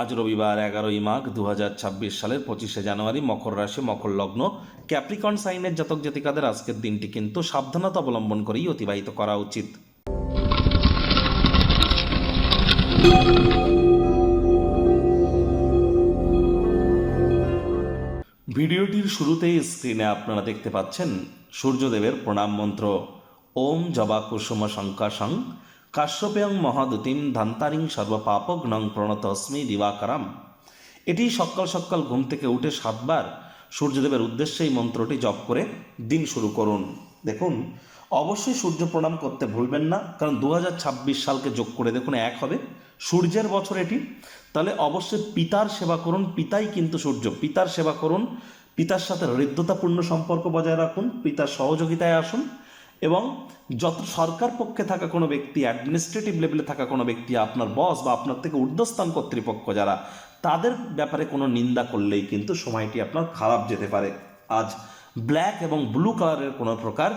আজ রবিবার 11ই মাঘ 2026 সালের 25শে জানুয়ারি, মকর রাশি, মকর লগ্ন, ক্যাপ্রিকন সাইনের জাতক জাতিকাদের আজকের দিনটি কিন্তু সাবধানতা অবলম্বন করেই অতিবাহিত করা উচিত। ভিডিওটির শুরুতেই স্ক্রিনে আপনারা দেখতে পাচ্ছেন সূর্যদেবের প্রণাম মন্ত্র। ওম জবা কুসুম শঙ্কাশং কাশ্যপেয়ং মহাদুতিম ধান্তারিং সর্বপাপগ্নং প্রণতস্মি দিবাকরাম। এটি সকাল সকাল ঘুম থেকে উঠে 7 বার সূর্যদেবের উদ্দেশ্যে এই মন্ত্রটি জপ করে দিন শুরু করুন। দেখুন, অবশ্যই সূর্য প্রণাম করতে ভুলবেন না, কারণ 2026 সালকে যোগ করে দেখুন 1 হবে, সূর্যের বছর এটি। তাহলে অবশ্যই পিতার সেবা করুন, পিতাই কিন্তু সূর্য। পিতার সেবা করুন, পিতার সাথে হৃদ্যতাপূর্ণ সম্পর্ক বজায় রাখুন, পিতার সহযোগিতায় আসুন, এবং যত সরকার পক্ষে থাকা কোনো ব্যক্তি, অ্যাডমিনিস্ট্রেটিভ লেভেলে থাকা কোনো ব্যক্তি, আপনার বস বা আপনার থেকে ঊর্ধ্বস্থান কর্তৃপক্ষ যারা, তাদের ব্যাপারে কোনো নিন্দা করলেই কিন্তু সময়টি আপনার খারাপ যেতে পারে। আজ ব্ল্যাক এবং ব্লু কালারের কোনো প্রকার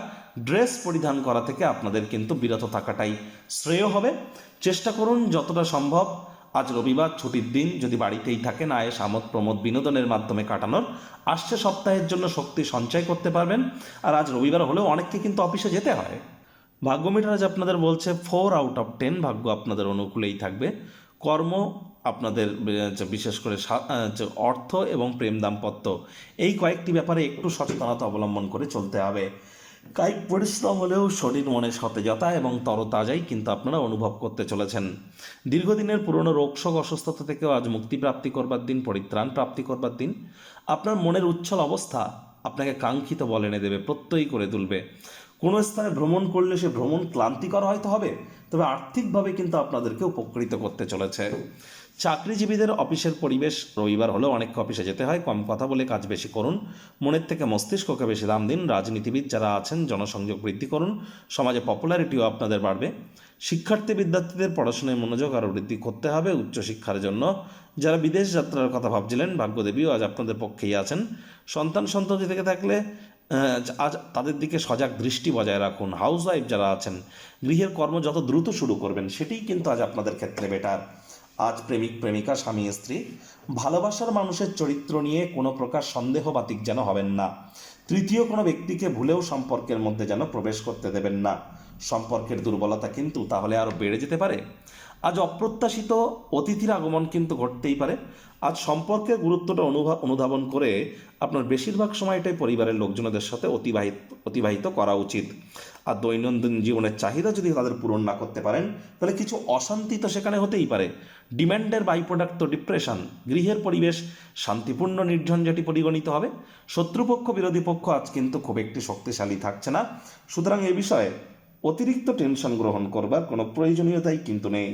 ড্রেস পরিধান করা থেকে আপনাদের কিন্তু বিরত থাকাটাই শ্রেয় হবে। চেষ্টা করুন যতটা সম্ভব আজ রবিবার ছুটির দিন, যদি বাড়িতেই থাকেন, আয়েস আমোদ প্রমোদ বিনোদনের মাধ্যমে কাটানোর। আসছে সপ্তাহের জন্য শক্তি সঞ্চয় করতে পারবেন। আর আজ রবিবার হলেও অনেককে কিন্তু অফিসে যেতে হয়। ভাগ্য মিটার আজ আপনাদের বলছে 4 আউট অফ 10, ভাগ্য আপনাদের অনুকূলেই থাকবে। কর্ম আপনাদের বিশেষ করে অর্থ এবং প্রেম দাম্পত্য, এই কয়েকটি ব্যাপারে একটু সচেতনতা অবলম্বন করে চলতে হবে। কায়িক পরিশ্রম হলেও শরীর মনে সতেজতা এবং তরতাজাই কিন্তু আপনারা অনুভব করতে চলেছেন। দীর্ঘদিনের পুরনো রোগশোক অসুস্থতা থেকেও আজ মুক্তি প্রাপ্তি করবার দিন, পরিত্রাণ প্রাপ্তি করবার দিন। আপনার মনের উচ্ছল অবস্থা আপনাকে কাঙ্ক্ষিত বল এনে দেবে, প্রত্যয়ী করে তুলবে। কোনো স্থানে ভ্রমণ করলে সে ভ্রমণ ক্লান্তিকর হয়তো হবে, তবে আর্থিকভাবে কিন্তু আপনাদেরকে উপকৃত করতে চলেছে। চাকরিজীবীদের অফিসের পরিবেশ, রবিবার হলেও অনেককে অফিসে যেতে হয়, কম কথা বলে কাজ বেশি করুন, মনের থেকে মস্তিষ্ককে বেশি দাম দিন। রাজনীতিবিদ যারা আছেন, জনসংযোগ বৃদ্ধি করুন, সমাজে পপুলারিটিও আপনাদের বাড়বে। শিক্ষার্থী বিদ্যার্থীদের পড়াশোনায় মনোযোগ আরও বৃদ্ধি করতে হবে উচ্চশিক্ষার জন্য। যারা বিদেশ যাত্রার কথা ভাবছিলেন, ভাগ্যদেবীও আজ আপনাদের পক্ষেই আছেন। সন্তান থেকে থাকলে আজ তাদের দিকে সজাগ দৃষ্টি বজায় রাখুন। হাউসওয়াইফ যারা আছেন, গৃহের কর্ম যত দ্রুত শুরু করবেন সেটাই কিন্তু আজ আপনাদের ক্ষেত্রে বেটার। আজ প্রেমিক প্রেমিকা, স্বামী স্ত্রী, ভালোবাসার মানুষের চরিত্র নিয়ে কোনো প্রকার সন্দেহবাতিক যেন হবেন না। তৃতীয় কোনো ব্যক্তিকে ভুলেও সম্পর্কের মধ্যে যেন প্রবেশ করতে দেবেন না। সম্পর্কের দুর্বলতা কিন্তু তাহলে আরও বেড়ে যেতে পারে। আজ অপ্রত্যাশিত অতিথির আগমন কিন্তু ঘটতেই পারে। আজ সম্পর্কের গুরুত্বটা অনুধাবন করে আপনার বেশিরভাগ সময়টাই পরিবারের লোকজনদের সাথে অতিবাহিত করা উচিত। আর দৈনন্দিন জীবনের চাহিদা যদি তাদের পূরণ না করতে পারেন, তাহলে কিছু অশান্তি তো সেখানে হতেই পারে। ডিম্যান্ডের বাই প্রোডাক্ট তো ডিপ্রেশন। গৃহের পরিবেশ শান্তিপূর্ণ নির্ঝঞ্ঝাটি পরিগণিত হবে। শত্রুপক্ষ বিরোধী পক্ষ আজ কিন্তু খুব একটি শক্তিশালী থাকছে না। সুতরাং এ বিষয়ে অতিরিক্ত টেনশন গ্রহণ করবার কোনো প্রয়োজনীয়তাই কিন্তু নেই।